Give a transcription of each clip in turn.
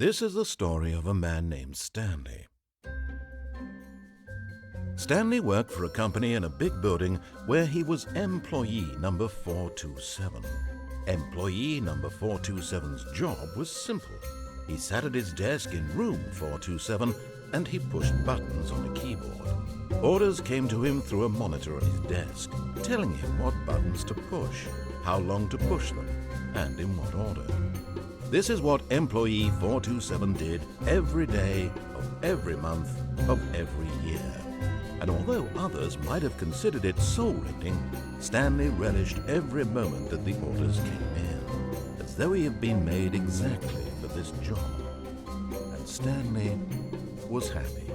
This is the story of a man named Stanley. Stanley worked for a company in a big building where he was employee number 427. Employee number 427's job was simple. He sat at his desk in room 427 and he pushed buttons on a keyboard. Orders came to him through a monitor on his desk, telling him what buttons to push, how long to push them, and in what order. This is what employee 427 did every day of every month of every year. And although others might have considered it soul-rending, Stanley relished every moment that the orders came in, as though he had been made exactly for this job. And Stanley was happy.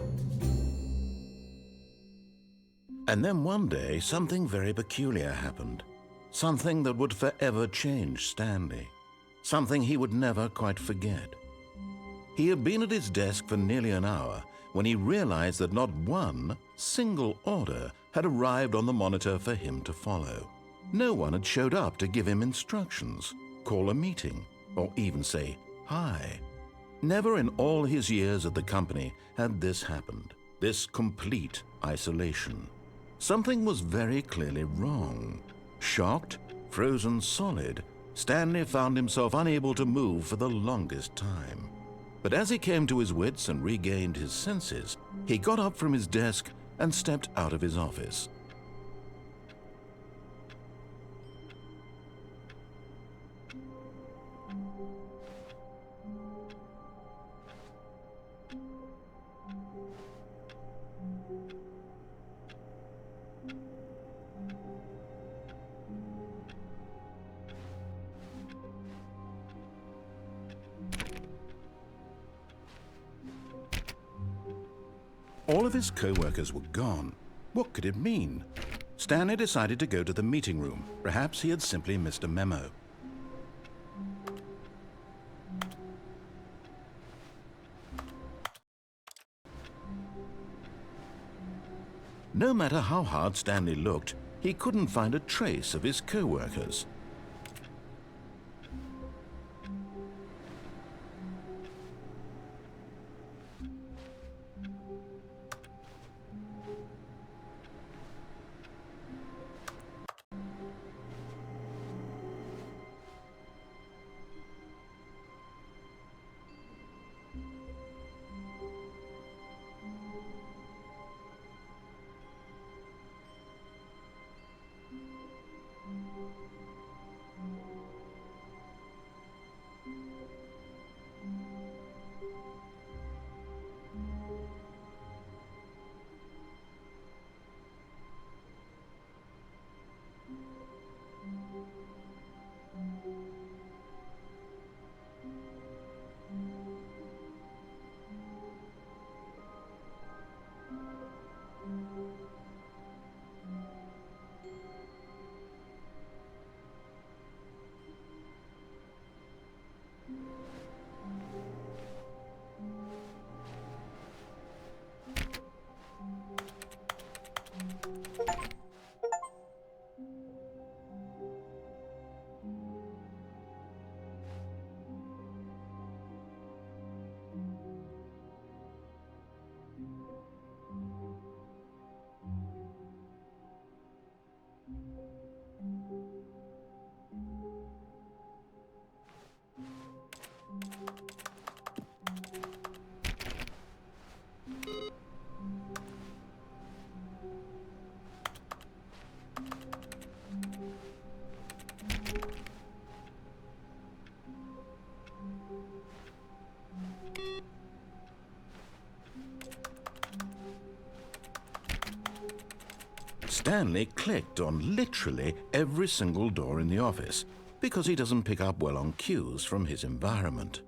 And then one day, something very peculiar happened. Something that would forever change Stanley. Something he would never quite forget. He had been at his desk for nearly an hour when he realized that not one single order had arrived on the monitor for him to follow. No one had showed up to give him instructions, call a meeting, or even say hi. Never in all his years at the company had this happened, this complete isolation. Something was very clearly wrong. Shocked, frozen solid, Stanley found himself unable to move for the longest time. But as he came to his wits and regained his senses, he got up from his desk and stepped out of his office. All of his co-workers were gone. What could it mean? Stanley decided to go to the meeting room. Perhaps he had simply missed a memo. No matter how hard Stanley looked, he couldn't find a trace of his co-workers. Stanley clicked on literally every single door in the office because he doesn't pick up well on cues from his environment.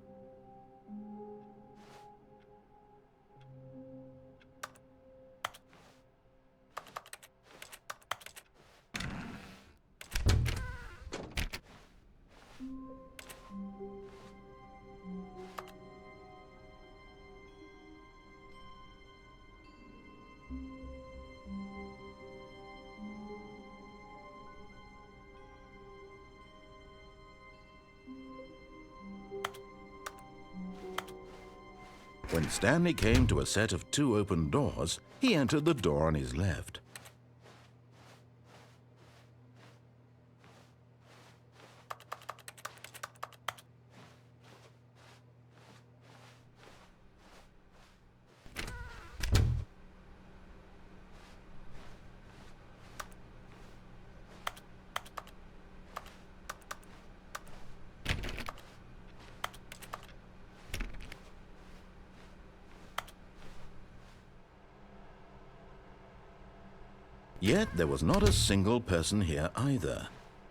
When Stanley came to a set of 2 open doors, he entered the door on his left. Yet there was not a single person here either.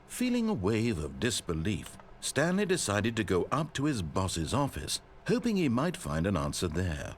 Feeling a wave of disbelief, Stanley decided to go up to his boss's office, hoping he might find an answer there.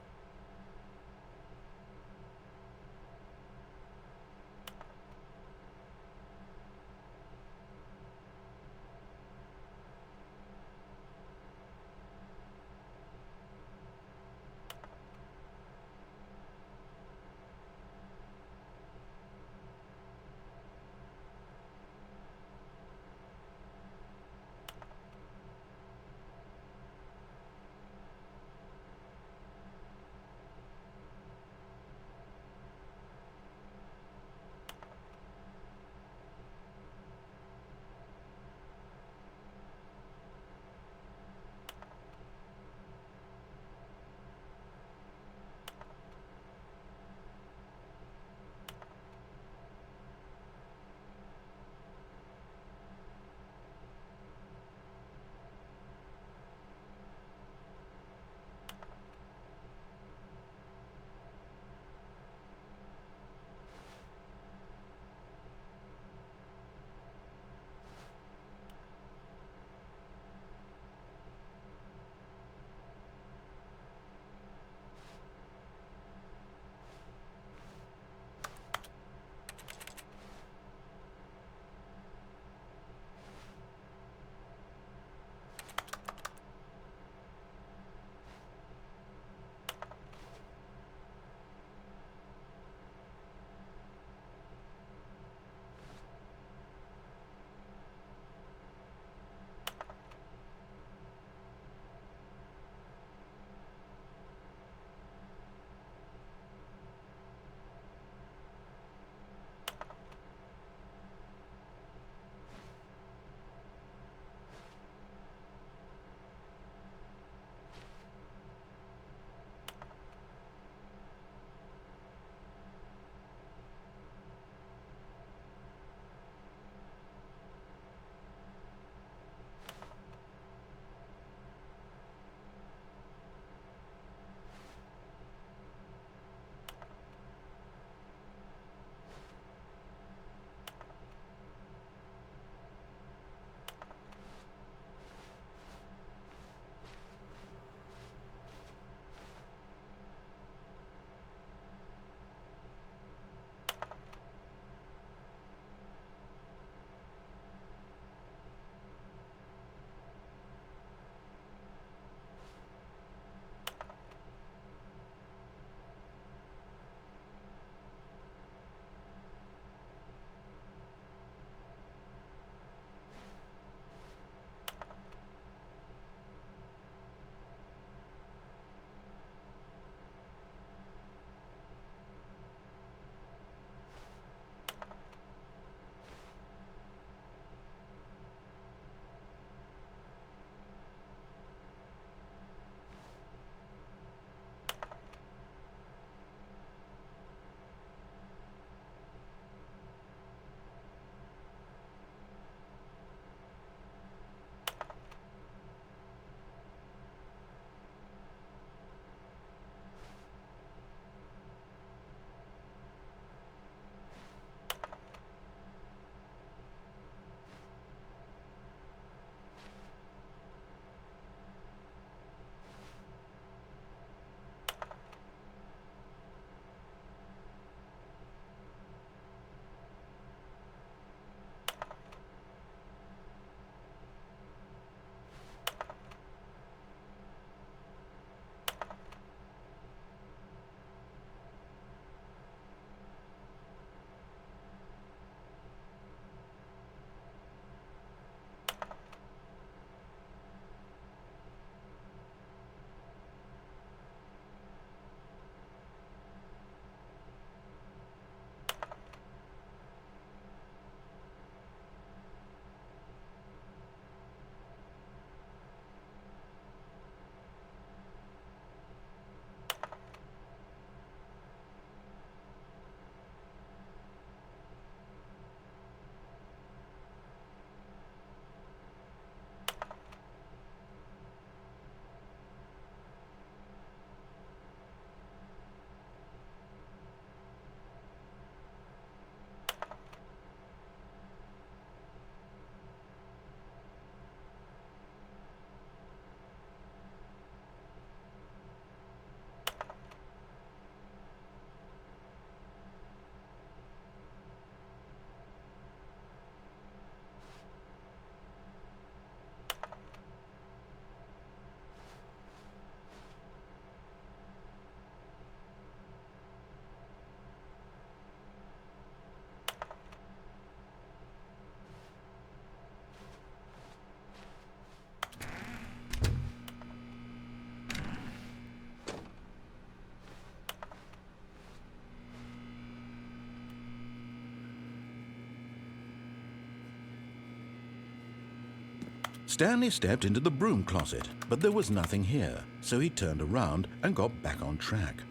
Stanley stepped into the broom closet, but there was nothing here, so he turned around and got back on track.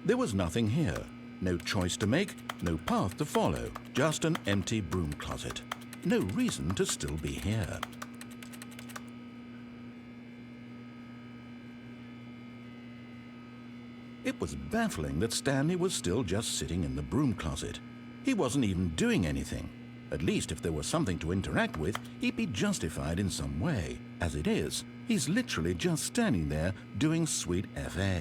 There was nothing here. No choice to make, no path to follow, just an empty broom closet. No reason to still be here. It was baffling that Stanley was still just sitting in the broom closet. He wasn't even doing anything. At least if there was something to interact with, he'd be justified in some way. As it is, he's literally just standing there doing sweet FA.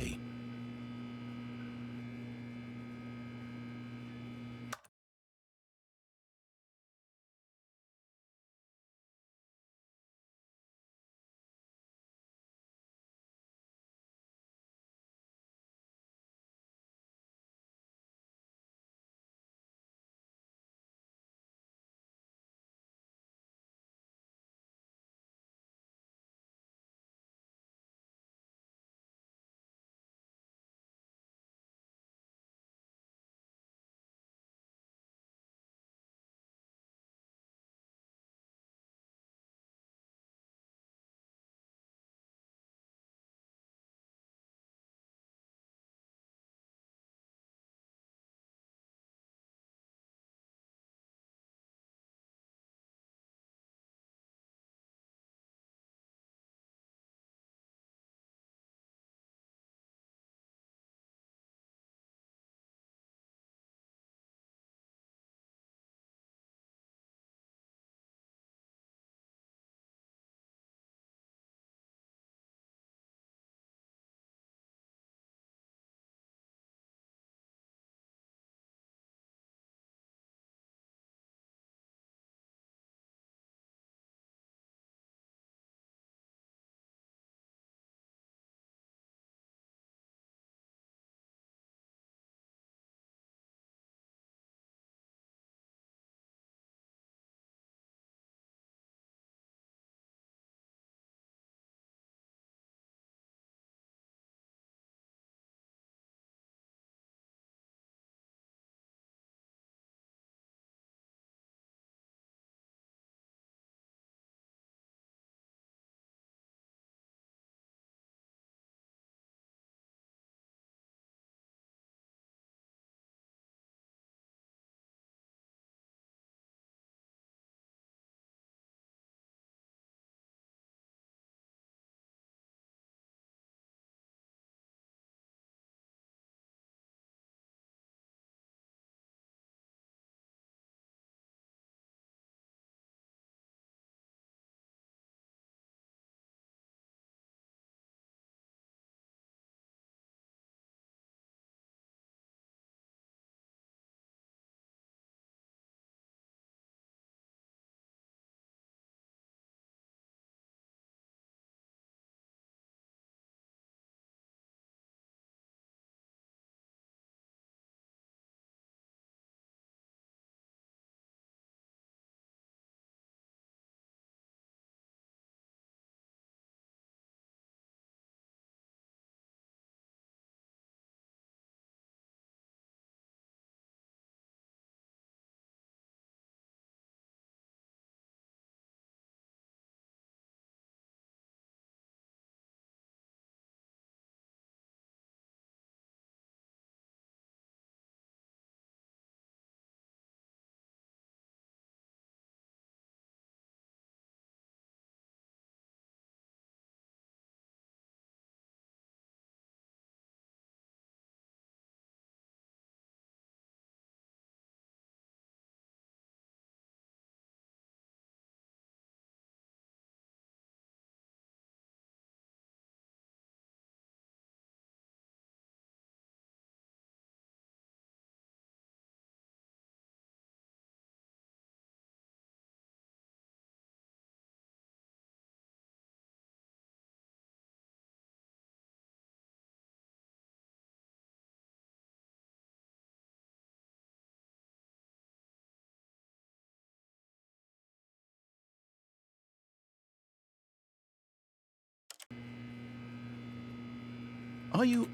Are you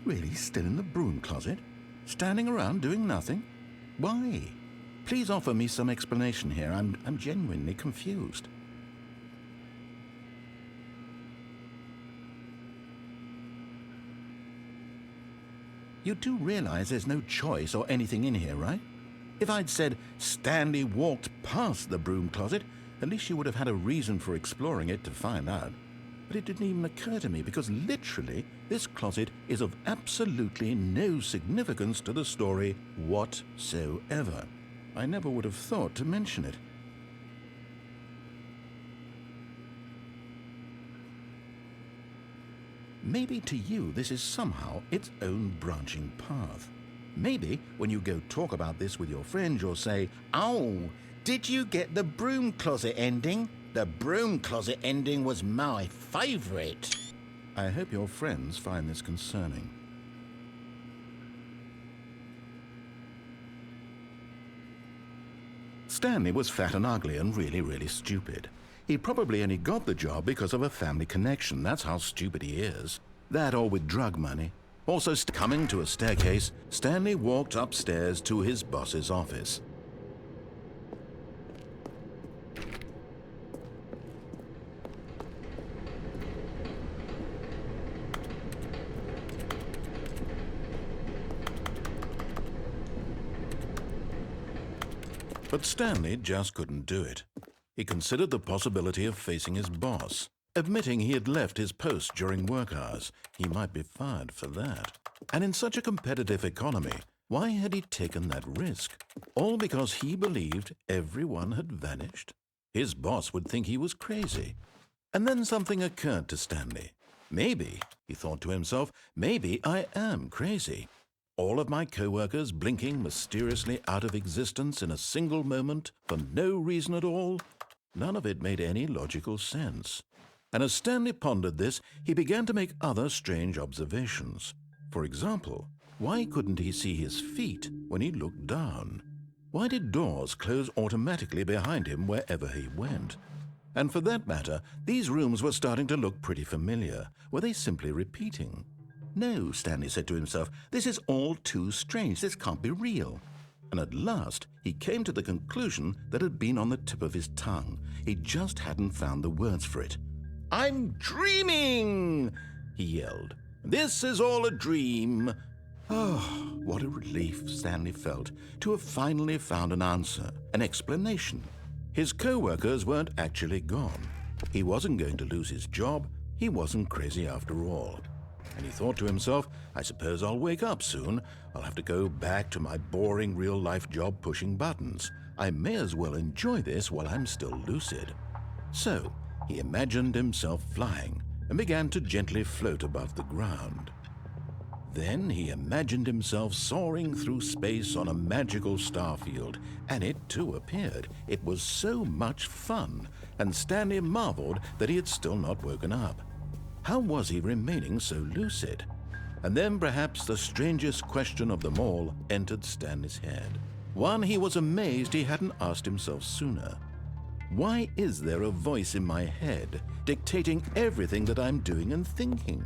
really still in the broom closet? Standing around doing nothing? Why? Please offer me some explanation here. I'm genuinely confused. You do realize there's no choice or anything in here, right? If I'd said Stanley walked past the broom closet, at least you would have had a reason for exploring it to find out. But it didn't even occur to me because literally this closet is of absolutely no significance to the story whatsoever. I never would have thought to mention it. Maybe to you this is somehow its own branching path. Maybe when you go talk about this with your friends, you'll say, "Oh, did you get the broom closet ending? The broom closet ending was my favorite." I hope your friends find this concerning. Stanley was fat and ugly and really stupid. He probably only got the job because of a family connection. That's how stupid he is. That or with drug money. Also, coming to a staircase, Stanley walked upstairs to his boss's office. But Stanley just couldn't do it. He considered the possibility of facing his boss. Admitting he had left his post during work hours, he might be fired for that. And in such a competitive economy, why had he taken that risk? All because he believed everyone had vanished? His boss would think he was crazy. And then something occurred to Stanley. Maybe, he thought to himself, maybe I am crazy. All of my co-workers blinking mysteriously out of existence in a single moment for no reason at all? None of it made any logical sense. And as Stanley pondered this, he began to make other strange observations. For example, why couldn't he see his feet when he looked down? Why did doors close automatically behind him wherever he went? And for that matter, these rooms were starting to look pretty familiar. Were they simply repeating? No, Stanley said to himself, this is all too strange. This can't be real. And at last, he came to the conclusion that had been on the tip of his tongue. He just hadn't found the words for it. "I'm dreaming!" he yelled. "This is all a dream." Oh, what a relief Stanley felt to have finally found an answer, an explanation. His co-workers weren't actually gone. He wasn't going to lose his job. He wasn't crazy after all. And he thought to himself, I suppose I'll wake up soon. I'll have to go back to my boring real-life job pushing buttons. I may as well enjoy this while I'm still lucid. So, he imagined himself flying and began to gently float above the ground. Then he imagined himself soaring through space on a magical starfield, and it too appeared. It was so much fun, and Stanley marveled that he had still not woken up. How was he remaining so lucid? And then perhaps the strangest question of them all entered Stanley's head. One he was amazed he hadn't asked himself sooner. Why is there a voice in my head dictating everything that I'm doing and thinking?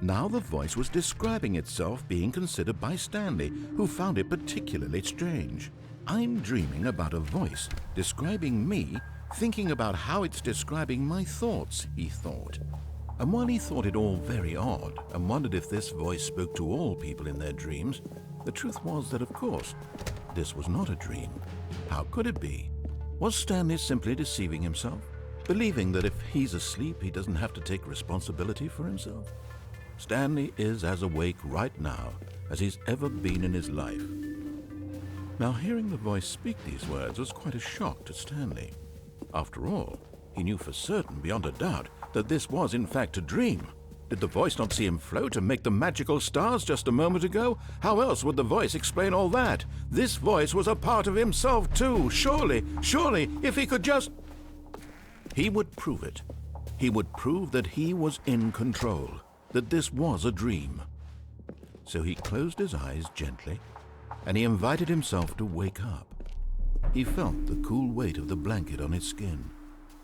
Now the voice was describing itself being considered by Stanley, who found it particularly strange. I'm dreaming about a voice describing me, thinking about how it's describing my thoughts, he thought. And while he thought it all very odd and wondered if this voice spoke to all people in their dreams, the truth was that, of course, this was not a dream. How could it be? Was Stanley simply deceiving himself, believing that if he's asleep, he doesn't have to take responsibility for himself? Stanley is as awake right now as he's ever been in his life. Now, hearing the voice speak these words was quite a shock to Stanley. After all, he knew for certain, beyond a doubt, that this was in fact a dream. Did the voice not see him float and make the magical stars just a moment ago? How else would the voice explain all that? This voice was a part of himself too. Surely, if he could just... He would prove it. He would prove that he was in control, that this was a dream. So he closed his eyes gently, and he invited himself to wake up. He felt the cool weight of the blanket on his skin,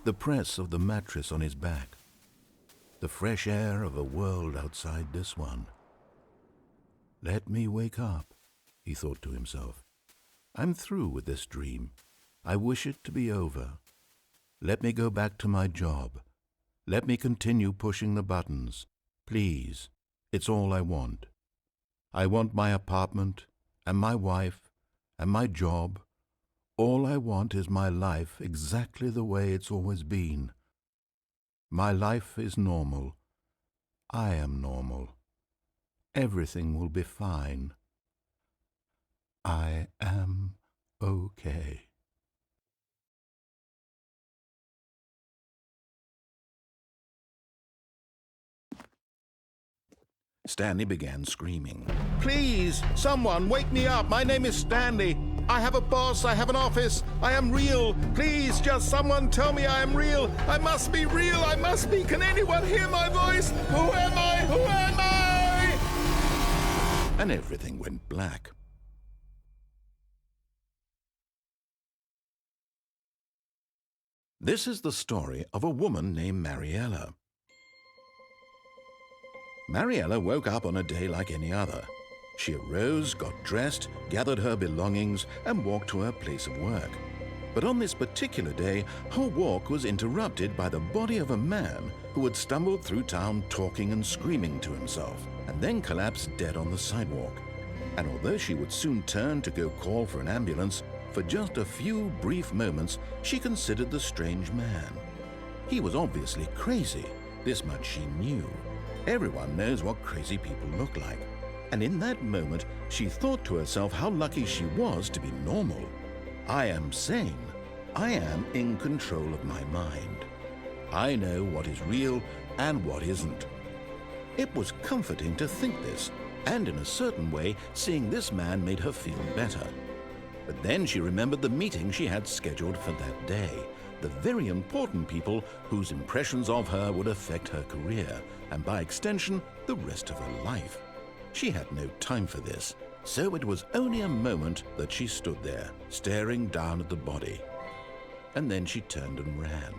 the press of the mattress on his back, the fresh air of a world outside this one. Let me wake up, he thought to himself. I'm through with this dream. I wish it to be over. Let me go back to my job. Let me continue pushing the buttons. Please, it's all I want. I want my apartment, and my wife, and my job. All I want is my life exactly the way it's always been. My life is normal. I am normal. Everything will be fine. I am okay. Stanley began screaming. Please, someone, wake me up. My name is Stanley. I have a boss. I have an office. I am real. Please, just someone tell me I am real. I must be real. I must be. Can anyone hear my voice? Who am I? Who am I? And everything went black. This is the story of a woman named Mariella. Mariella woke up on a day like any other. She arose, got dressed, gathered her belongings, and walked to her place of work. But on this particular day, her walk was interrupted by the body of a man who had stumbled through town talking and screaming to himself, and then collapsed dead on the sidewalk. And although she would soon turn to go call for an ambulance, for just a few brief moments she considered the strange man. He was obviously crazy, this much she knew. Everyone knows what crazy people look like. And in that moment, she thought to herself how lucky she was to be normal. I am sane. I am in control of my mind. I know what is real and what isn't. It was comforting to think this, and in a certain way, seeing this man made her feel better. But then she remembered the meeting she had scheduled for that day, the very important people whose impressions of her would affect her career, and by extension, the rest of her life. She had no time for this, so it was only a moment that she stood there, staring down at the body. And then she turned and ran.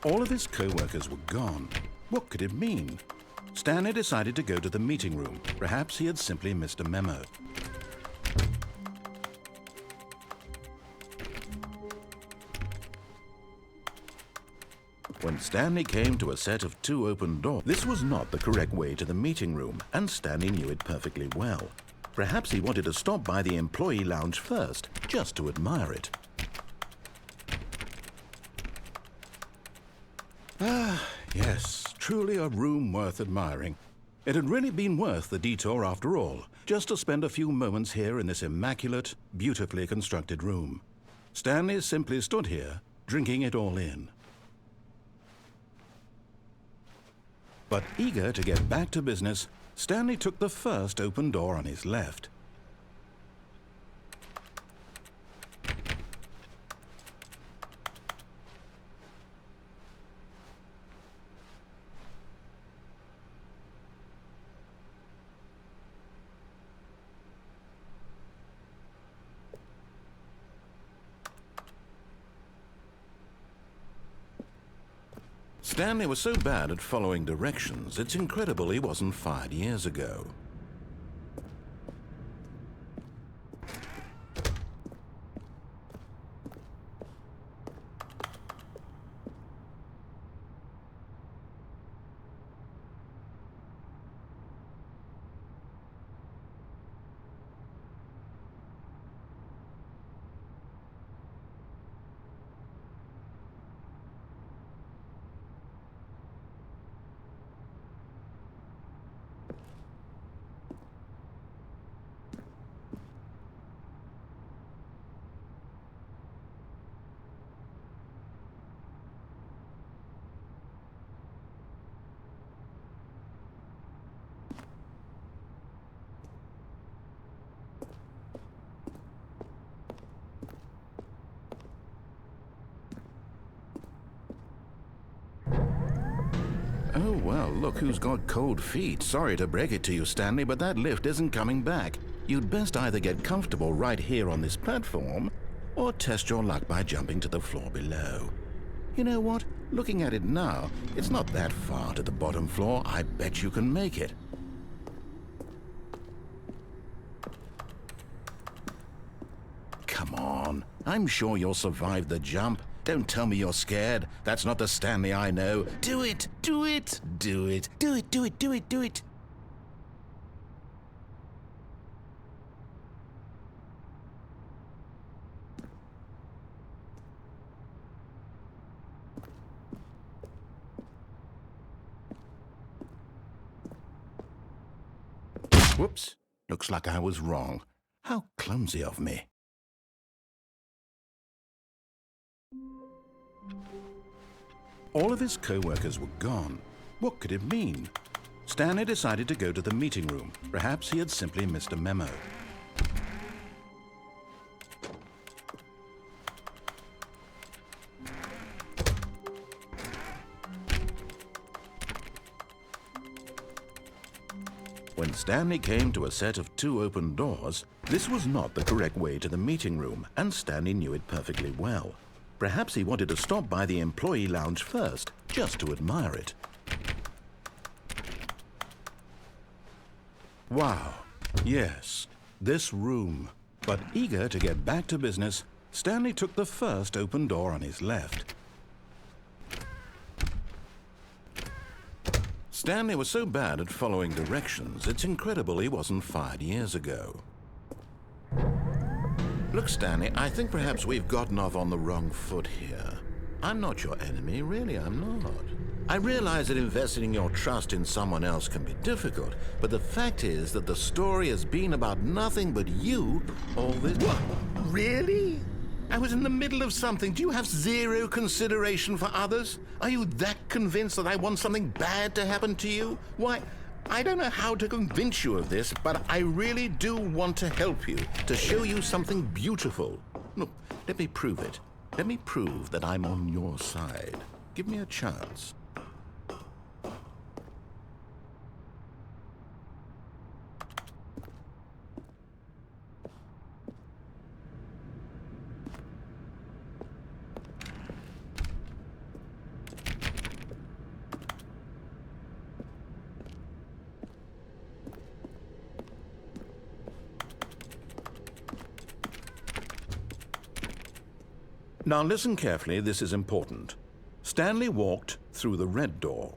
All of his co-workers were gone. What could it mean? Stanley decided to go to the meeting room. Perhaps he had simply missed a memo. When Stanley came to a set of 2 open doors, this was not the correct way to the meeting room, and Stanley knew it perfectly well. Perhaps he wanted to stop by the employee lounge first, just to admire it. Ah, yes, truly a room worth admiring. It had really been worth the detour after all, just to spend a few moments here in this immaculate, beautifully constructed room. Stanley simply stood here, drinking it all in. But eager to get back to business, Stanley took the first open door on his left. Stanley was so bad at following directions, it's incredible he wasn't fired years ago. look who's got cold feet. Sorry to break it to you, Stanley, but that lift isn't coming back. You'd best either get comfortable right here on this platform, or test your luck by jumping to the floor below. You know what? Looking at it now, it's not that far to the bottom floor. I bet you can make it. Come on. I'm sure you'll survive the jump. Don't tell me you're scared. That's not the Stanley I know. Do it! Do it! Do it! Do it! Do it! Do it! Do it! Whoops. Looks like I was wrong. How clumsy of me. All of his co-workers were gone. What could it mean? Stanley decided to go to the meeting room. Perhaps he had simply missed a memo. When Stanley came to a set of 2 open doors, this was not the correct way to the meeting room, and Stanley knew it perfectly well. Perhaps he wanted to stop by the employee lounge first, just to admire it. Wow, yes, this room. But eager to get back to business, Stanley took the first open door on his left. Stanley was so bad at following directions, it's incredible he wasn't fired years ago. Look, Stanley, I think perhaps we've gotten off on the wrong foot here. I'm not your enemy, really, I'm not. I realize that investing your trust in someone else can be difficult, but the fact is that the story has been about nothing but you all this... What? Really? I was in the middle of something. Do you have zero consideration for others? Are you that convinced that I want something bad to happen to you? Why, I don't know how to convince you of this, but I really do want to help you, to show you something beautiful. Look, let me prove it. Let me prove that I'm on your side. Give me a chance. Now listen carefully, this is important. Stanley walked through the red door.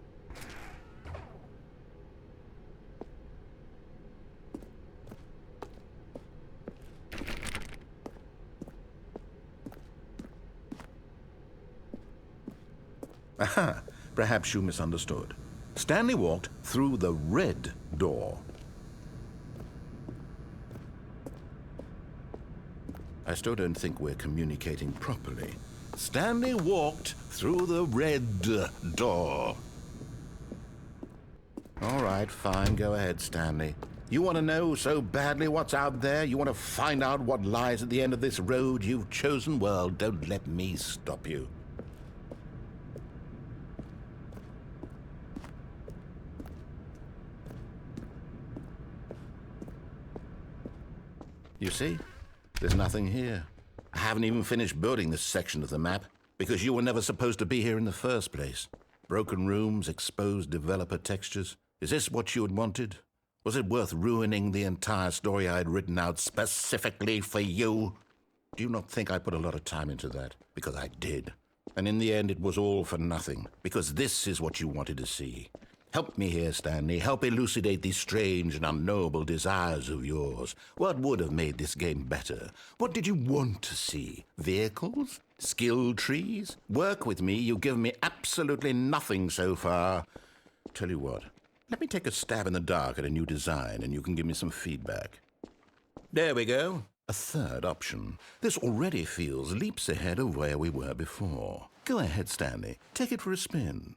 Aha, perhaps you misunderstood. Stanley walked through the red door. I still don't think we're communicating properly. Stanley walked through the red door. All right, fine, go ahead, Stanley. You want to know so badly what's out there? You want to find out what lies at the end of this road you've chosen? Well, don't let me stop you. You see? There's nothing here. I haven't even finished building this section of the map, because you were never supposed to be here in the first place. Broken rooms, exposed developer textures. Is this what you had wanted? Was it worth ruining the entire story I had written out specifically for you? Do you not think I put a lot of time into that? Because I did. And in the end, it was all for nothing, because this is what you wanted to see. Help me here, Stanley. Help elucidate these strange and unknowable desires of yours. What would have made this game better? What did you want to see? Vehicles? Skill trees? Work with me. You've given me absolutely nothing so far. Tell you what, let me take a stab in the dark at a new design and you can give me some feedback. There we go. A third option. This already feels leaps ahead of where we were before. Go ahead, Stanley. Take it for a spin.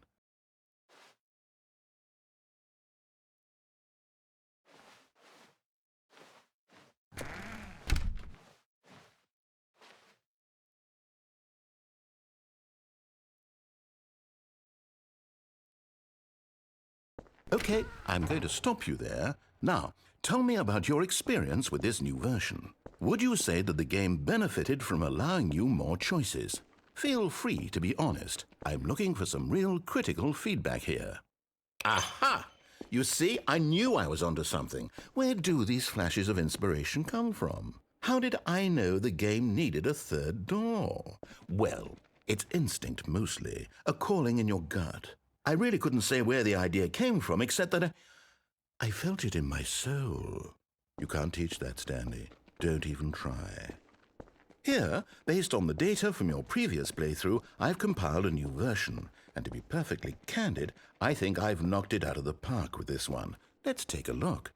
Okay, I'm going to stop you there. Now, tell me about your experience with this new version. Would you say that the game benefited from allowing you more choices? Feel free to be honest. I'm looking for some real critical feedback here. Aha! You see, I knew I was onto something. Where do these flashes of inspiration come from? How did I know the game needed a third door? Well, it's instinct mostly, a calling in your gut. I really couldn't say where the idea came from, except that I felt it in my soul. You can't teach that, Stanley. Don't even try. Here, based on the data from your previous playthrough, I've compiled a new version. And to be perfectly candid, I think I've knocked it out of the park with this one. Let's take a look.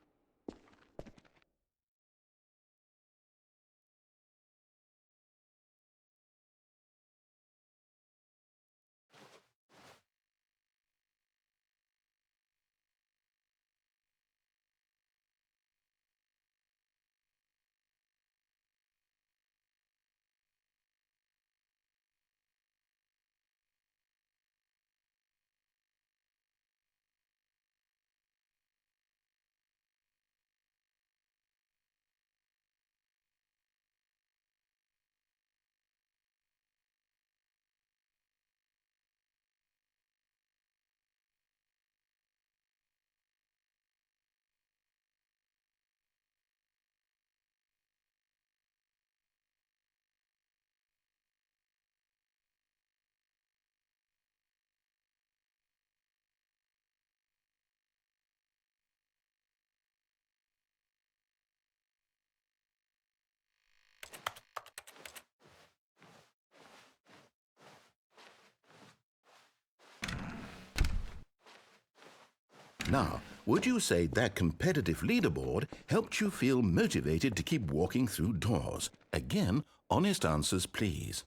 Now, would you say that competitive leaderboard helped you feel motivated to keep walking through doors? Again, honest answers, please.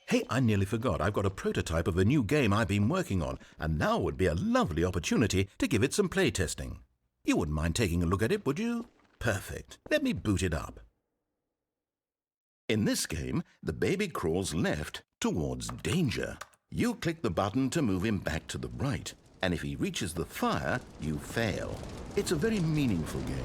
Hey, I nearly forgot. I've got a prototype of a new game I've been working on, and now would be a lovely opportunity to give it some playtesting. You wouldn't mind taking a look at it, would you? Perfect. Let me boot it up. In this game, the baby crawls left towards danger. You click the button to move him back to the right, and if he reaches the fire, you fail. It's a very meaningful game,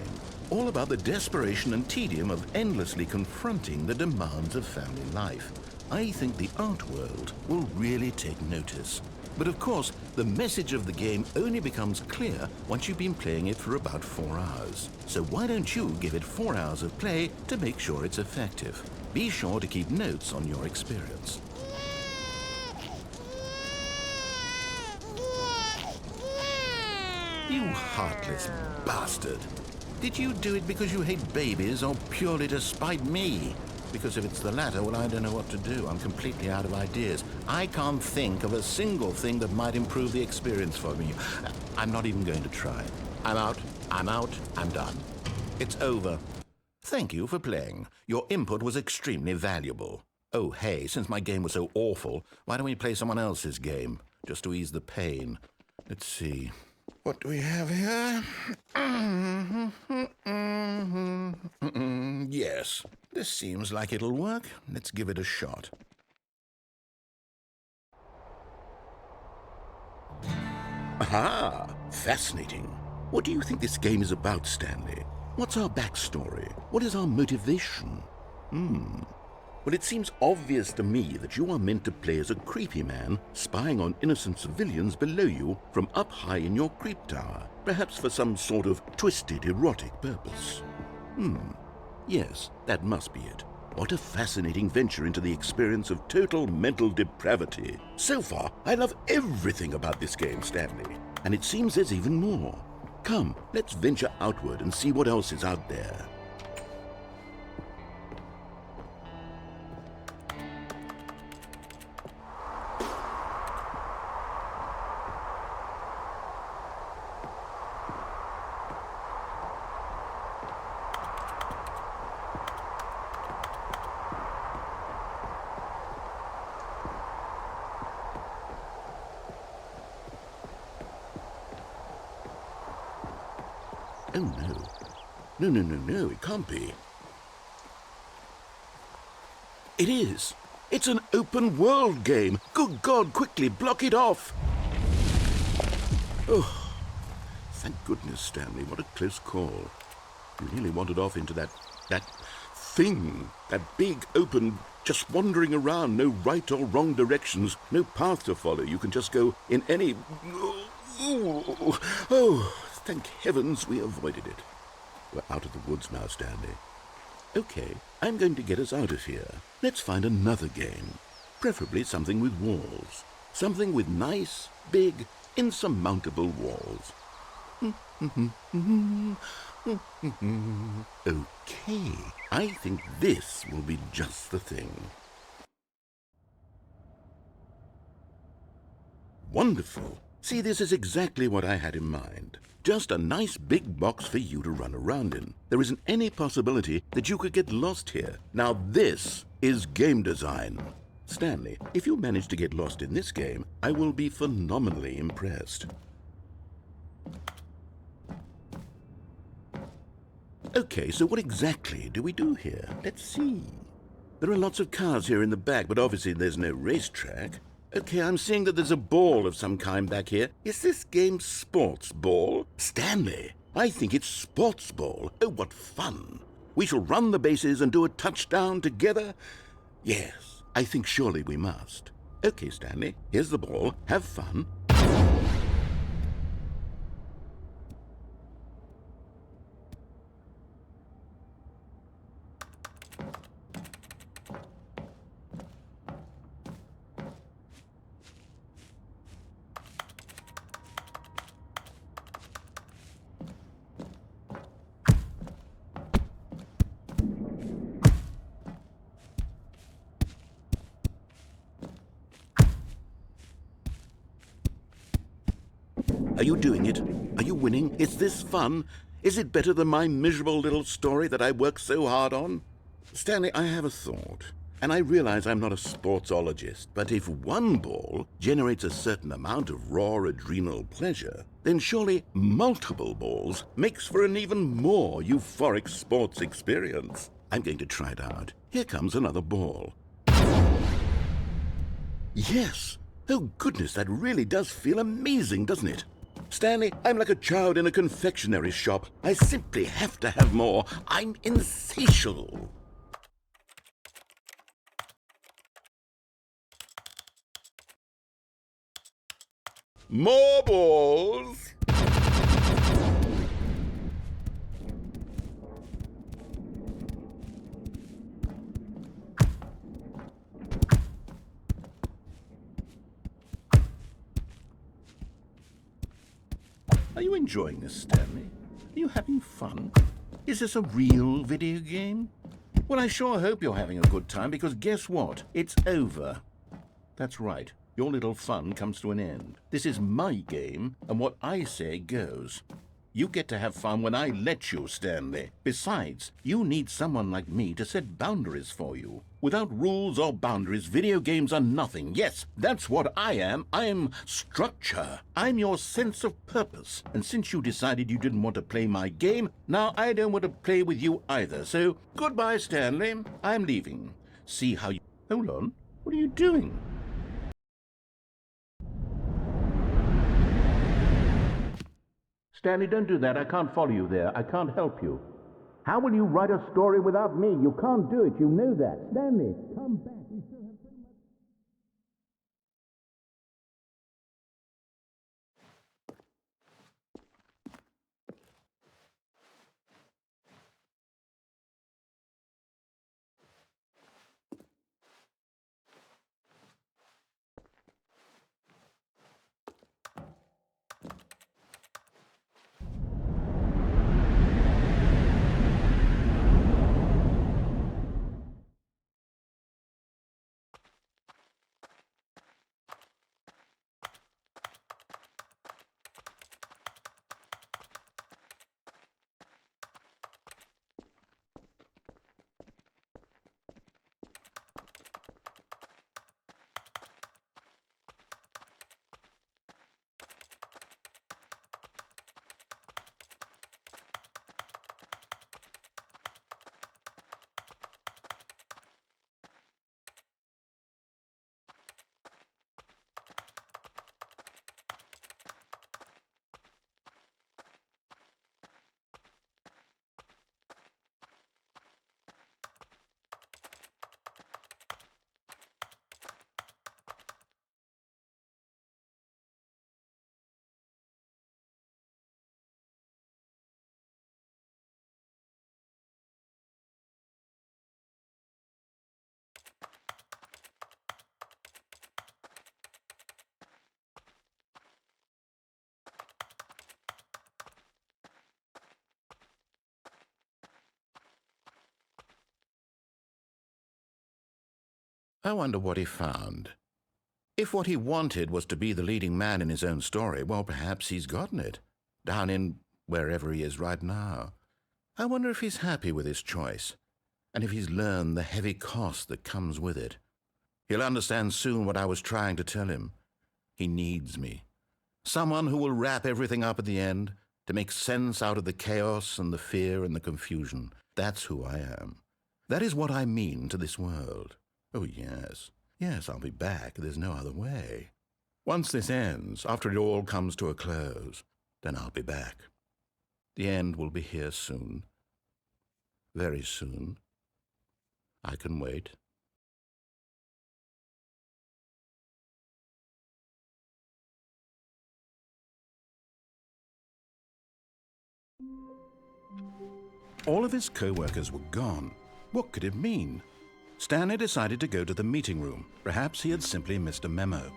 all about the desperation and tedium of endlessly confronting the demands of family life. I think the art world will really take notice. But of course, the message of the game only becomes clear once you've been playing it for about 4 hours. So why don't you give it 4 hours of play to make sure it's effective? Be sure to keep notes on your experience. You heartless bastard. Did you do it because you hate babies or purely to spite me? Because if it's the latter, well, I don't know what to do. I'm completely out of ideas. I can't think of a single thing that might improve the experience for me. I'm not even going to try. I'm out, I'm done. It's over. Thank you for playing. Your input was extremely valuable. Oh, hey, since my game was so awful, why don't we play someone else's game? Just to ease the pain. Let's see. What do we have here? Yes, this seems like it'll work. Let's give it a shot. Aha! Fascinating. What do you think this game is about, Stanley? What's our backstory? What is our motivation? Well, it seems obvious to me that you are meant to play as a creepy man spying on innocent civilians below you from up high in your creep tower, perhaps for some sort of twisted erotic purpose. Yes, that must be it. What a fascinating venture into the experience of total mental depravity. So far, I love everything about this game, Stanley, and it seems there's even more. Come, let's venture outward and see what else is out there. Oh, no. No, it can't be. It is. It's an open world game. Good God, quickly block it off. Oh, Thank goodness, Stanley. What a close call. You nearly wandered off into that thing. That big, open, just wandering around. No right or wrong directions. No path to follow. You can just go in any... Oh, thank heavens we avoided it. We're out of the woods now, Stanley. Okay, I'm going to get us out of here. Let's find another game. Preferably something with walls. Something with nice, big, insurmountable walls. Okay, I think this will be just the thing. Wonderful. See, this is exactly what I had in mind. Just a nice big box for you to run around in. There isn't any possibility that you could get lost here. Now this is game design. Stanley, if you manage to get lost in this game, I will be phenomenally impressed. Okay, so what exactly do we do here? Let's see. There are lots of cars here in the back, but obviously there's no racetrack. Okay, I'm seeing that there's a ball of some kind back here. Is this game sports ball? Stanley, I think it's sports ball. Oh, what fun. We shall run the bases and do a touchdown together? Yes, I think surely we must. Okay, Stanley, here's the ball. Have fun. Are you doing it? Are you winning? Is this fun? Is it better than my miserable little story that I worked so hard on? Stanley, I have a thought. And I realize I'm not a sportsologist, but if one ball generates a certain amount of raw adrenal pleasure, then surely multiple balls makes for an even more euphoric sports experience. I'm going to try it out. Here comes another ball. Yes! Oh goodness, that really does feel amazing, doesn't it? Stanley, I'm like a child in a confectionery shop. I simply have to have more. I'm insatiable. More balls! Are you enjoying this, Stanley? Are you having fun? Is this a real video game? Well, I sure hope you're having a good time, because guess what? It's over. That's right. Your little fun comes to an end. This is my game, and what I say goes. You get to have fun when I let you, Stanley. Besides, you need someone like me to set boundaries for you. Without rules or boundaries, video games are nothing. Yes, that's what I am. I'm structure. I'm your sense of purpose. And since you decided you didn't want to play my game, now I don't want to play with you either. So, goodbye, Stanley. I'm leaving. See how you... Hold on. What are you doing? Stanley, don't do that. I can't follow you there. I can't help you. How will you write a story without me? You can't do it. You know that. Stanley, come back. I wonder what he found. If what he wanted was to be the leading man in his own story, well, perhaps he's gotten it, down in wherever he is right now. I wonder if he's happy with his choice, and if he's learned the heavy cost that comes with it. He'll understand soon what I was trying to tell him. He needs me. Someone who will wrap everything up at the end, to make sense out of the chaos and the fear and the confusion. That's who I am. That is what I mean to this world. Oh, yes. Yes, I'll be back. There's no other way. Once this ends, after it all comes to a close, then I'll be back. The end will be here soon. Very soon. I can wait. All of his co-workers were gone. What could it mean? Stanley decided to go to the meeting room. Perhaps he had simply missed a memo.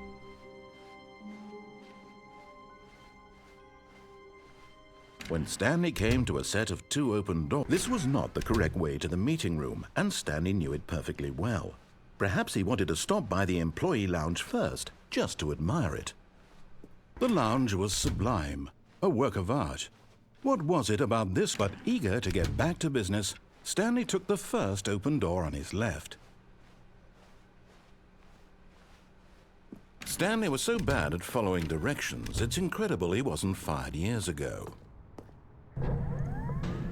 When Stanley came to a set of 2 open doors, this was not the correct way to the meeting room, and Stanley knew it perfectly well. Perhaps he wanted to stop by the employee lounge first, just to admire it. The lounge was sublime, a work of art. What was it about this? But eager to get back to business, Stanley took the first open door on his left. Stanley was so bad at following directions, it's incredible he wasn't fired years ago.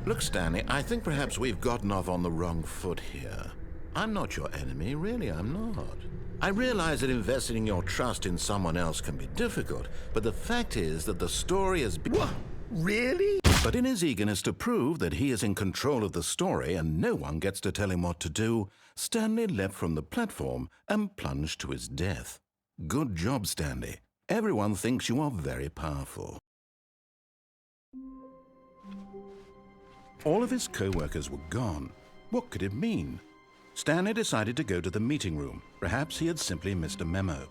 Look, Stanley, I think perhaps we've gotten off on the wrong foot here. I'm not your enemy, really, I'm not. I realize that investing your trust in someone else can be difficult, but the fact is that the story has been... What? Really? But in his eagerness to prove that he is in control of the story and no one gets to tell him what to do, Stanley leapt from the platform and plunged to his death. Good job, Stanley. Everyone thinks you are very powerful. All of his co-workers were gone. What could it mean? Stanley decided to go to the meeting room. Perhaps he had simply missed a memo.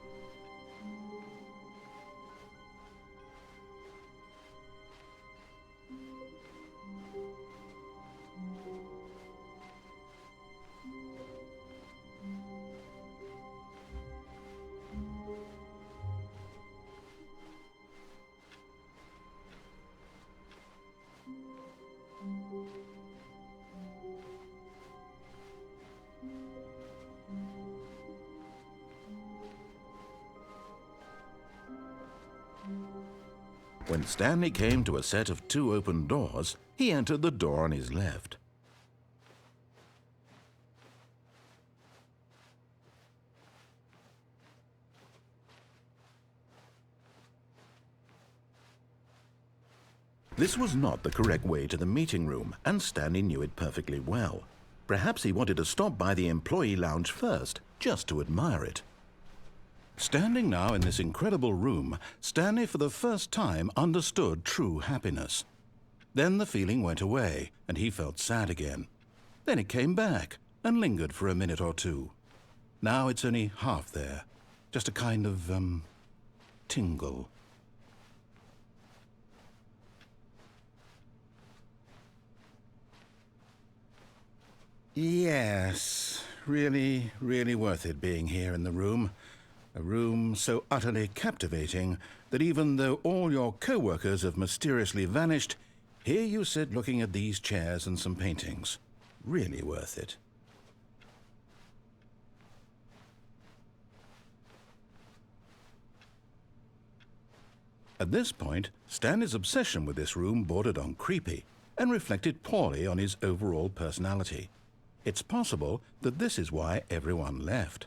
When Stanley came to a set of 2 open doors, he entered the door on his left. This was not the correct way to the meeting room, and Stanley knew it perfectly well. Perhaps he wanted to stop by the employee lounge first, just to admire it. Standing now in this incredible room, Stanley for the first time understood true happiness. Then the feeling went away, and he felt sad again. Then it came back, and lingered for a minute or two. Now it's only half there, just a kind of, tingle. Yes, really, really worth it being here in the room. A room so utterly captivating that even though all your co-workers have mysteriously vanished, here you sit looking at these chairs and some paintings. Really worth it. At this point, Stanley's obsession with this room bordered on creepy and reflected poorly on his overall personality. It's possible that this is why everyone left.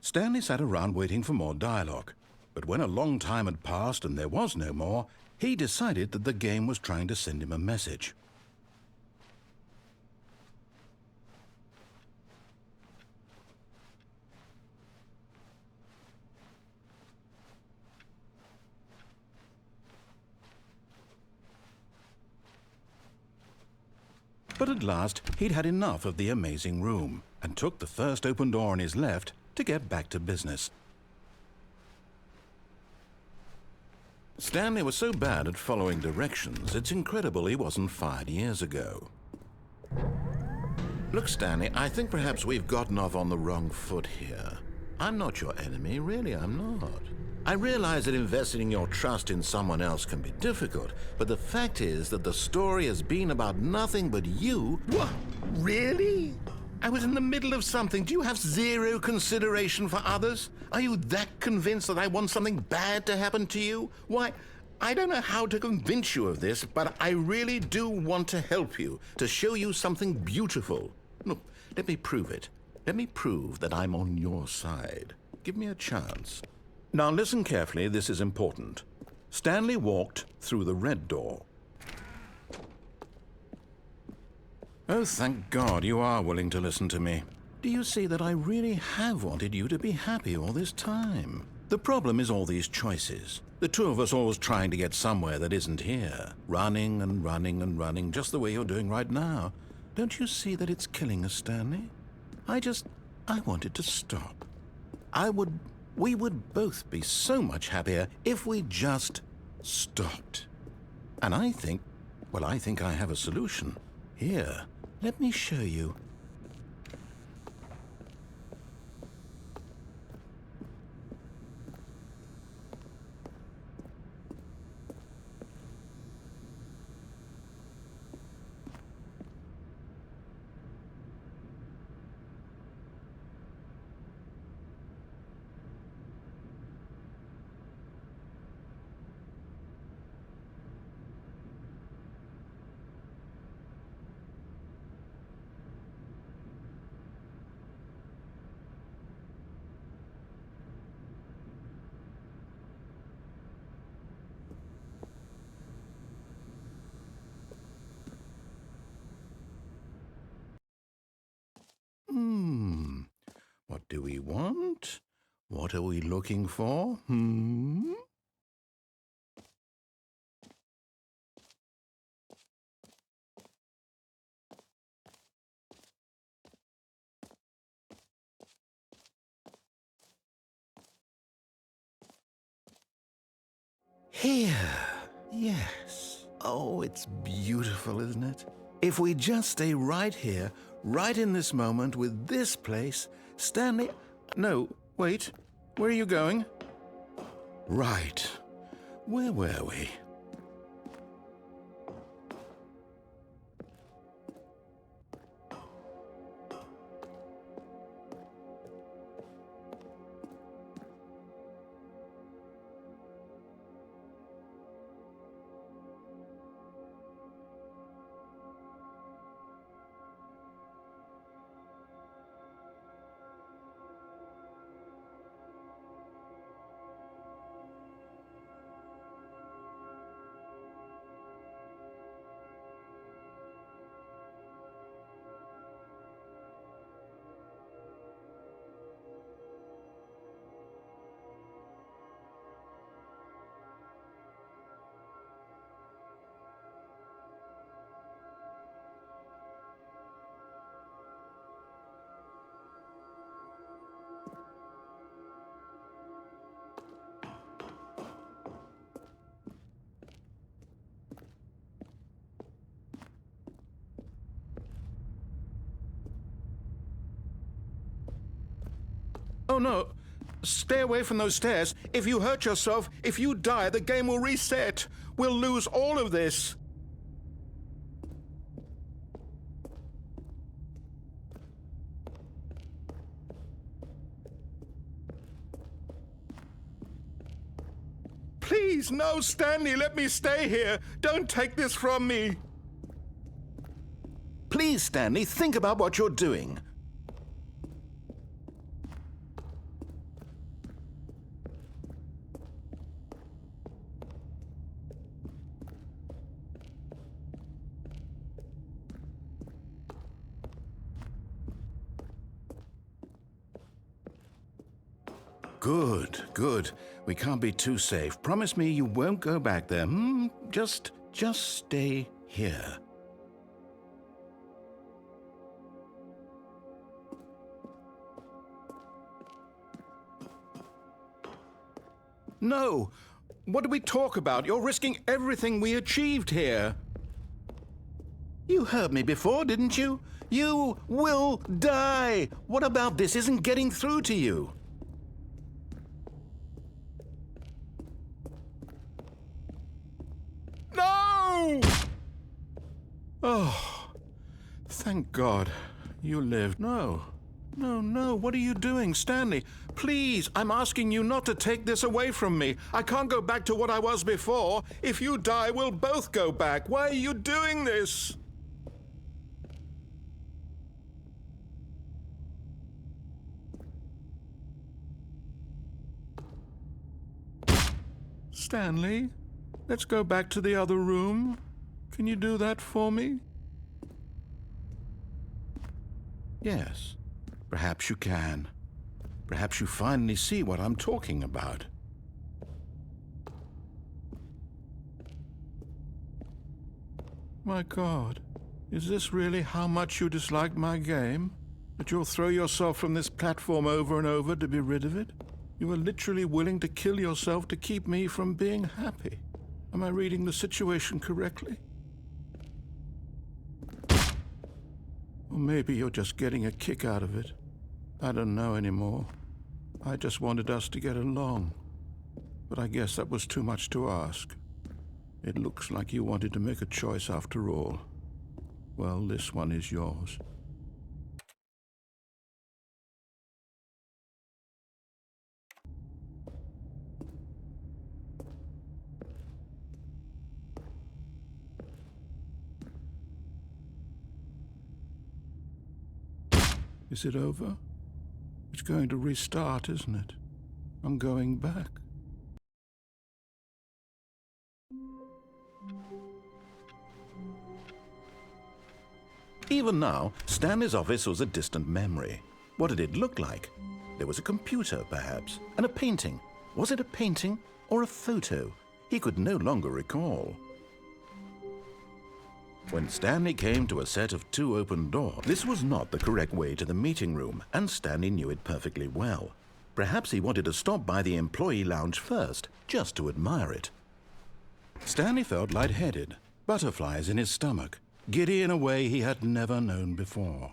Stanley sat around waiting for more dialogue, but when a long time had passed and there was no more, he decided that the game was trying to send him a message. But at last, he'd had enough of the amazing room and took the first open door on his left to get back to business. Stanley was so bad at following directions, it's incredible he wasn't fired years ago. Look, Stanley, I think perhaps we've gotten off on the wrong foot here. I'm not your enemy, really, I'm not. I realize that investing your trust in someone else can be difficult, but the fact is that the story has been about nothing but you. What? Really? I was in the middle of something. Do you have zero consideration for others? Are you that convinced that I want something bad to happen to you? Why, I don't know how to convince you of this, but I really do want to help you, to show you something beautiful. Look, let me prove it. Let me prove that I'm on your side. Give me a chance. Now listen carefully, this is important. Stanley walked through the red door. Oh, thank God you are willing to listen to me. Do you see that I really have wanted you to be happy all this time? The problem is all these choices. The two of us always trying to get somewhere that isn't here. Running and running and running, just the way you're doing right now. Don't you see that it's killing us, Stanley? I wanted to stop. We would both be so much happier if we just stopped. And I think I have a solution. Here, let me show you. What do we want? What are we looking for? Here. Yes. Oh, it's beautiful, isn't it? If we just stay right here, right in this moment with this place, Stanley... No, wait. Where are you going? Right. Where were we? Oh, no. Stay away from those stairs. If you hurt yourself, if you die, the game will reset. We'll lose all of this. Please, no, Stanley, let me stay here. Don't take this from me. Please, Stanley, think about what you're doing. Good, good. We can't be too safe. Promise me you won't go back there. Just stay here. No! What do we talk about? You're risking everything we achieved here. You heard me before, didn't you? You will die. What about this isn't getting through to you? No! Oh, thank God you lived. No, no, no. What are you doing, Stanley? Please, I'm asking you not to take this away from me. I can't go back to what I was before. If you die, we'll both go back. Why are you doing this? Stanley, let's go back to the other room. Can you do that for me? Yes, perhaps you can. Perhaps you finally see what I'm talking about. My God, is this really how much you dislike my game? That you'll throw yourself from this platform over and over to be rid of it? You are literally willing to kill yourself to keep me from being happy. Am I reading the situation correctly? Or maybe you're just getting a kick out of it. I don't know anymore. I just wanted us to get along. But I guess that was too much to ask. It looks like you wanted to make a choice after all. Well, this one is yours. Is it over? It's going to restart, isn't it? I'm going back. Even now, Stanley's office was a distant memory. What did it look like? There was a computer, perhaps, and a painting. Was it a painting or a photo? He could no longer recall. When Stanley came to a set of 2 open doors, this was not the correct way to the meeting room, and Stanley knew it perfectly well. Perhaps he wanted to stop by the employee lounge first, just to admire it. Stanley felt lightheaded, butterflies in his stomach, giddy in a way he had never known before.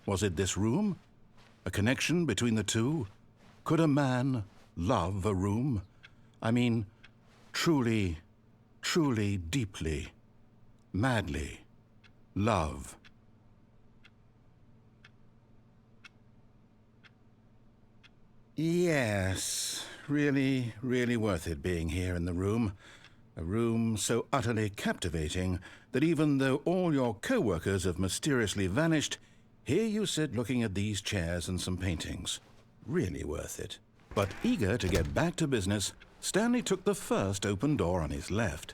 Was it this room? A connection between the two? Could a man love a room? I mean, truly, truly, deeply, madly love. Yes, really, really worth it being here in the room. A room so utterly captivating that even though all your co-workers have mysteriously vanished, here you sit looking at these chairs and some paintings. Really worth it. But eager to get back to business, Stanley took the first open door on his left.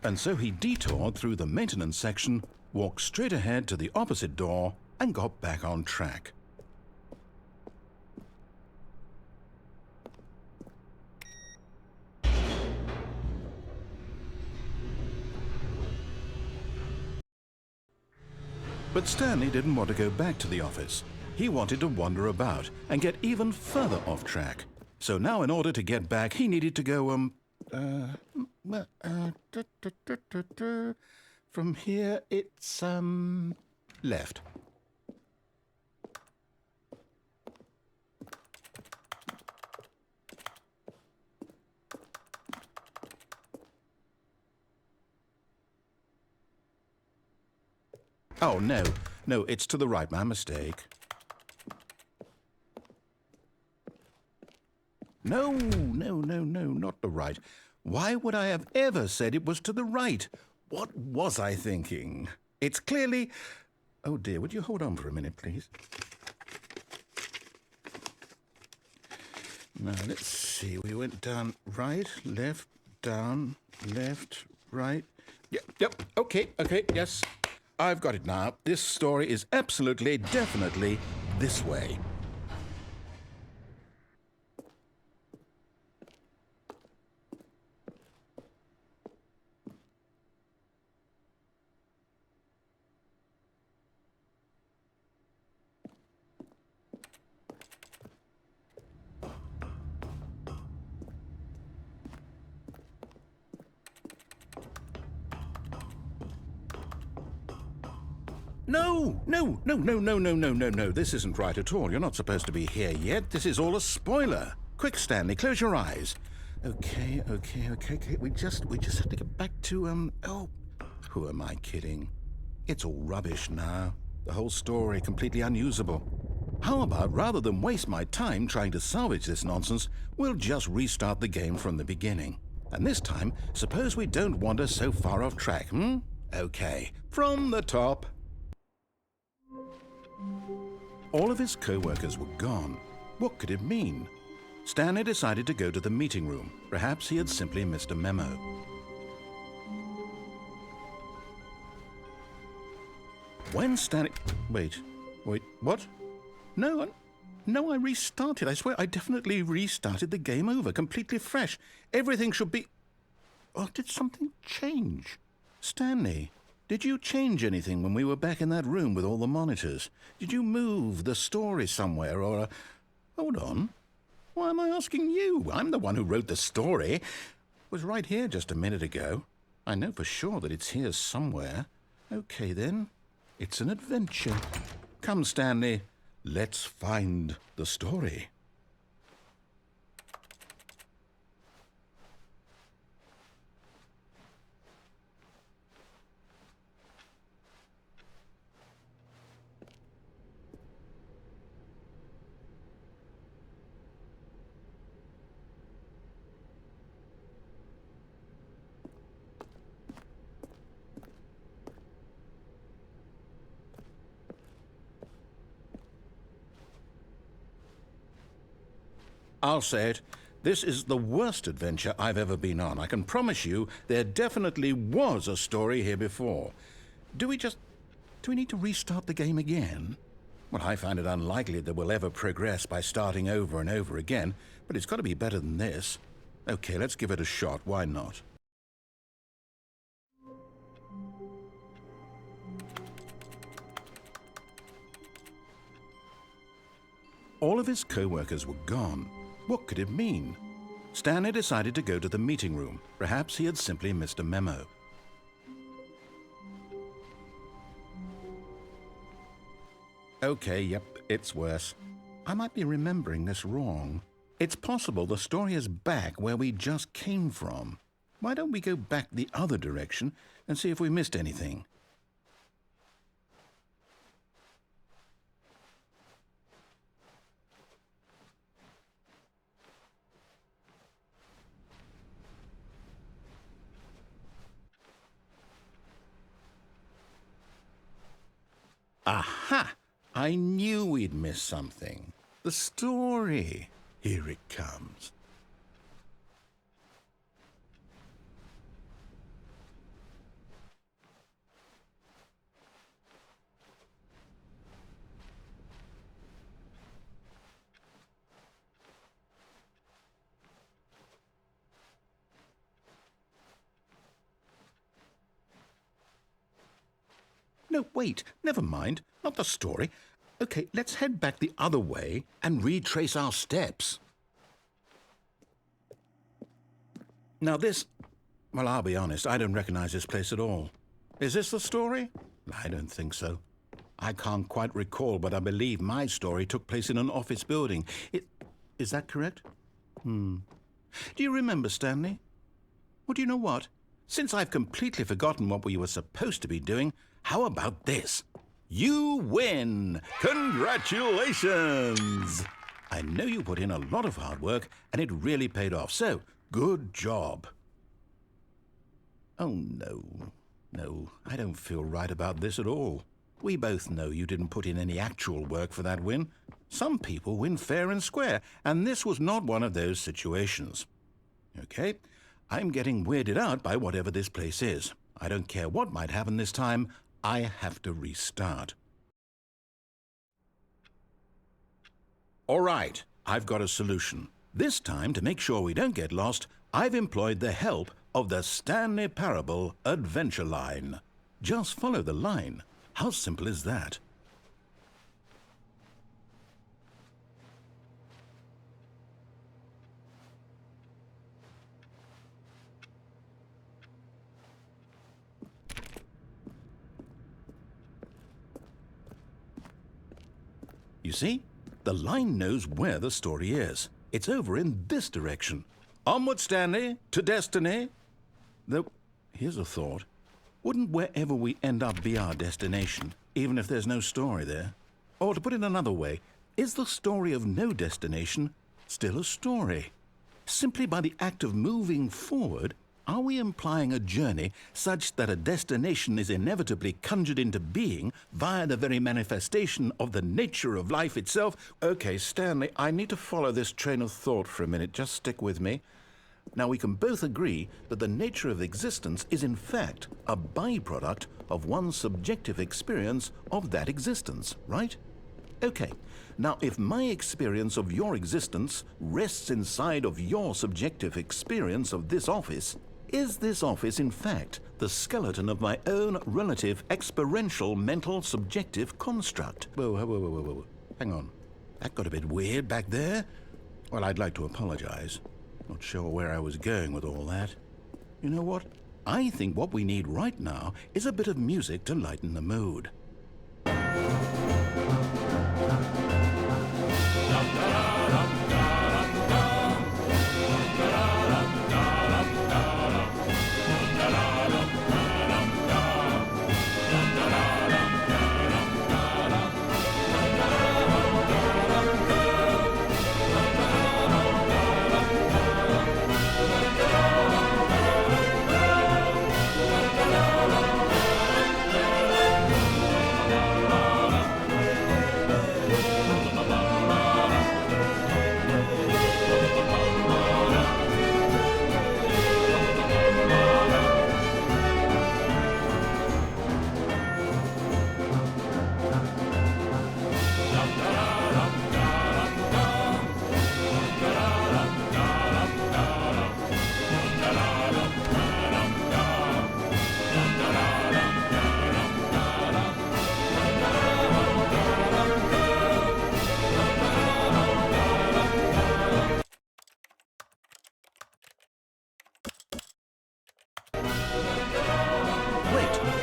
And so he detoured through the maintenance section, walked straight ahead to the opposite door, and got back on track. But Stanley didn't want to go back to the office. He wanted to wander about and get even further off track. So now in order to get back, he needed to go, from here it's, left. Oh, no, it's to the right, my mistake. No, not the right. Why would I have ever said it was to the right? What was I thinking? It's clearly... Oh dear, would you hold on for a minute, please? Now, let's see. We went down right, left, down, left, right. Yep, okay, yes. I've got it now. This story is absolutely, definitely this way. No, no, no, no, no, no, no, no, no. This isn't right at all. You're not supposed to be here yet. This is all a spoiler. Quick, Stanley, close your eyes. Okay. We just have to get back to, oh, who am I kidding? It's all rubbish now. The whole story completely unusable. How about, rather than waste my time trying to salvage this nonsense, we'll just restart the game from the beginning. And this time, suppose we don't wander so far off track, hmm? Okay, from the top. All of his co-workers were gone. What could it mean? Stanley decided to go to the meeting room. Perhaps he had simply missed a memo. When Stanley... Wait, what? No, I restarted. I swear, I definitely restarted the game over, completely fresh. Everything should be... Oh, did something change? Stanley, did you change anything when we were back in that room with all the monitors? Did you move the story somewhere, or... Hold on. Why am I asking you? I'm the one who wrote the story. It was right here just a minute ago. I know for sure that it's here somewhere. Okay, then. It's an adventure. Come, Stanley. Let's find the story. I'll say it. This is the worst adventure I've ever been on. I can promise you there definitely was a story here before. Do we need to restart the game again? Well, I find it unlikely that we'll ever progress by starting over and over again, but it's got to be better than this. Okay, let's give it a shot. Why not? All of his co-workers were gone. What could it mean? Stanley decided to go to the meeting room. Perhaps he had simply missed a memo. Okay, yep, it's worse. I might be remembering this wrong. It's possible the story is back where we just came from. Why don't we go back the other direction and see if we missed anything? Aha! I knew we'd miss something. The story. Here it comes. No, wait, never mind. Not the story. Okay, let's head back the other way and retrace our steps. Now this... Well, I'll be honest, I don't recognize this place at all. Is this the story? I don't think so. I can't quite recall, but I believe my story took place in an office building. Is that correct? Do you remember, Stanley? Well, do you know what? Since I've completely forgotten what we were supposed to be doing, how about this? You win! Congratulations! I know you put in a lot of hard work, and it really paid off, so good job. Oh, no. No, I don't feel right about this at all. We both know you didn't put in any actual work for that win. Some people win fair and square, and this was not one of those situations. Okay, I'm getting weirded out by whatever this place is. I don't care what might happen this time. I have to restart. All right, I've got a solution. This time, to make sure we don't get lost, I've employed the help of the Stanley Parable Adventure Line. Just follow the line. How simple is that? see? The line knows where the story is. It's over in this direction. Onward, Stanley, to destiny. Though, here's a thought. Wouldn't wherever we end up be our destination, even if there's no story there? Or to put it another way, is the story of no destination still a story? Simply by the act of moving forward, are we implying a journey such that a destination is inevitably conjured into being via the very manifestation of the nature of life itself? Okay, Stanley, I need to follow this train of thought for a minute. Just stick with me. Now, we can both agree that the nature of existence is in fact a byproduct of one's subjective experience of that existence, right? Okay, now if my experience of your existence rests inside of your subjective experience of this office, is this office in fact the skeleton of my own relative experiential mental subjective construct? Whoa. Hang on. That got a bit weird back there. Well, I'd like to apologize. Not sure where I was going with all that. You know what? I think what we need right now is a bit of music to lighten the mood.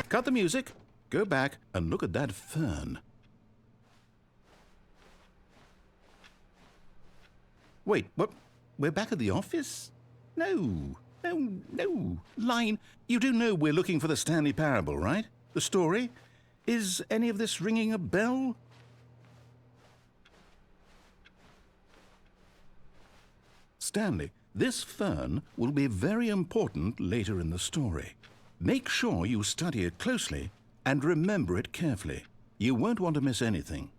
Cut the music, go back and look at that fern. Wait, what? We're back at the office? No. Line, you do know we're looking for the Stanley Parable, right? The story? Is any of this ringing a bell? Stanley, this fern will be very important later in the story. Make sure you study it closely and remember it carefully. You won't want to miss anything.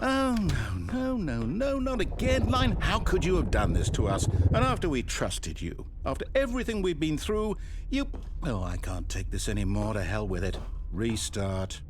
Oh, no, not again, Line. How could you have done this to us? And after we trusted you, after everything we've been through, you... Oh, I can't take this anymore. To hell with it. Restart.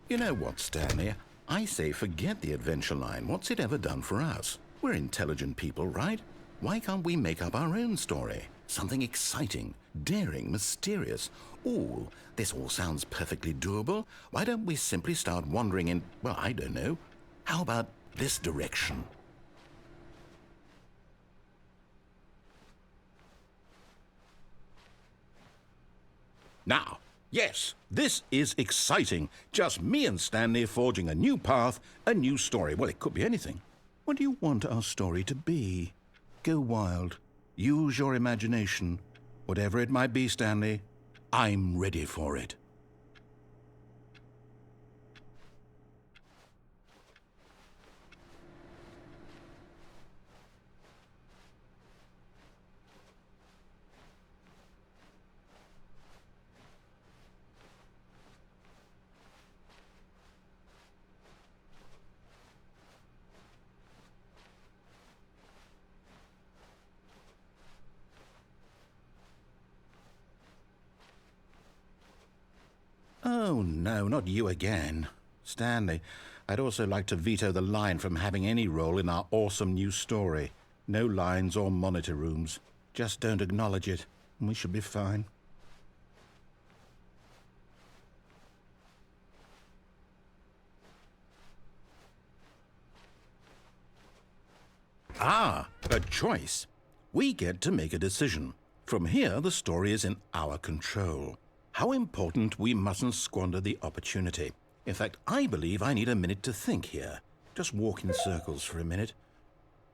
You know what, Stanley? I say forget the adventure line. What's it ever done for us? We're intelligent people, right? Why can't we make up our own story? Something exciting, daring, mysterious. Ooh, this all sounds perfectly doable. Why don't we simply start wandering in, well, I don't know. How about this direction? Now, yes, this is exciting. Just me and Stanley forging a new path, a new story. Well, it could be anything. What do you want our story to be? Go wild. Use your imagination. Whatever it might be, Stanley, I'm ready for it. Oh, no, not you again. Stanley, I'd also like to veto the line from having any role in our awesome new story. No lines or monitor rooms. Just don't acknowledge it, and we should be fine. Ah, a choice. We get to make a decision. From here, the story is in our control. How important we mustn't squander the opportunity. In fact, I believe I need a minute to think here. Just walk in circles for a minute.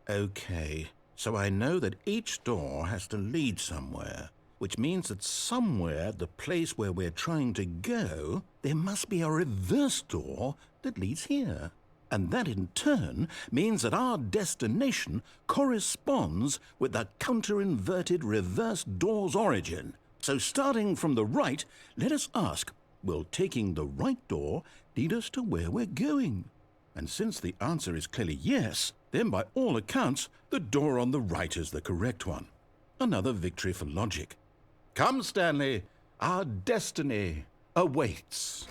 Okay, so I know that each door has to lead somewhere, which means that somewhere, the place where we're trying to go, there must be a reverse door that leads here. And that in turn means that our destination corresponds with the counter-inverted reverse door's origin. So starting from the right, let us ask, will taking the right door lead us to where we're going? And since the answer is clearly yes, then by all accounts, the door on the right is the correct one. Another victory for logic. Come, Stanley, our destiny awaits.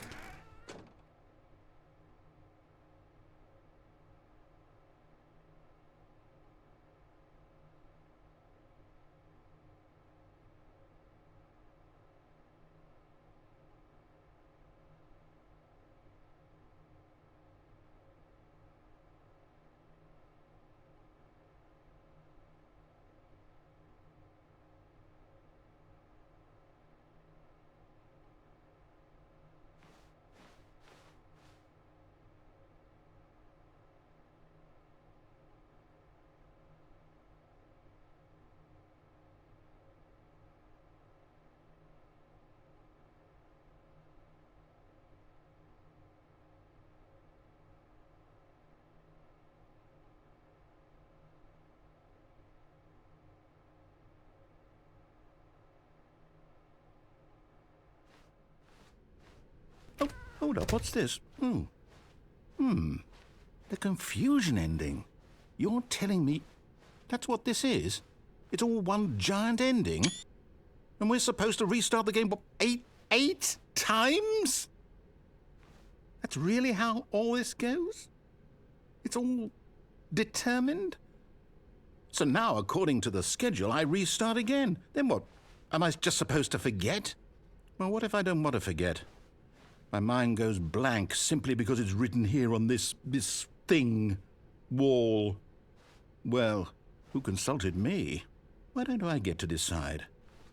Oh, hold up, what's this? The confusion ending. You're telling me that's what this is? It's all one giant ending? And we're supposed to restart the game, what, eight times? That's really how all this goes? It's all determined? So now, according to the schedule, I restart again. Then what? Am I just supposed to forget? Well, what if I don't want to forget? My mind goes blank simply because it's written here on this thing, wall. Well, who consulted me? Why don't I get to decide?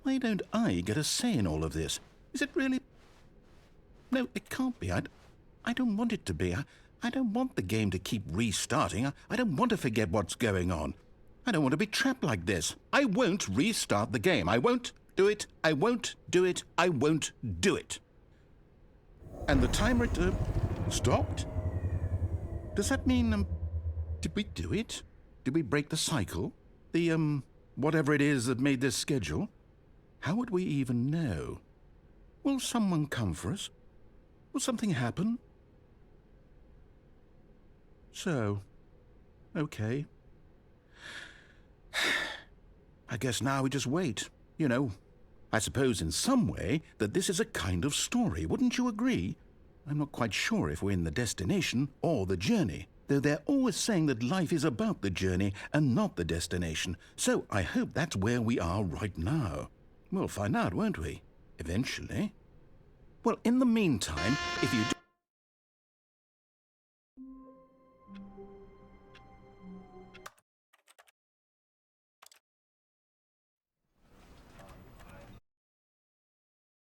Why don't I get a say in all of this? Is it really? No, it can't be. I don't want it to be. I don't want the game to keep restarting. I don't want to forget what's going on. I don't want to be trapped like this. I won't restart the game. I won't do it. I won't do it. I won't do it. And the timer stopped? Does that mean, did we do it? Did we break the cycle? The, whatever it is that made this schedule? How would we even know? Will someone come for us? Will something happen? So, okay. I guess now we just wait, you know. I suppose in some way that this is a kind of story, wouldn't you agree? I'm not quite sure if we're in the destination or the journey, though they're always saying that life is about the journey and not the destination, so I hope that's where we are right now. We'll find out, won't we? Eventually. Well, in the meantime, if you do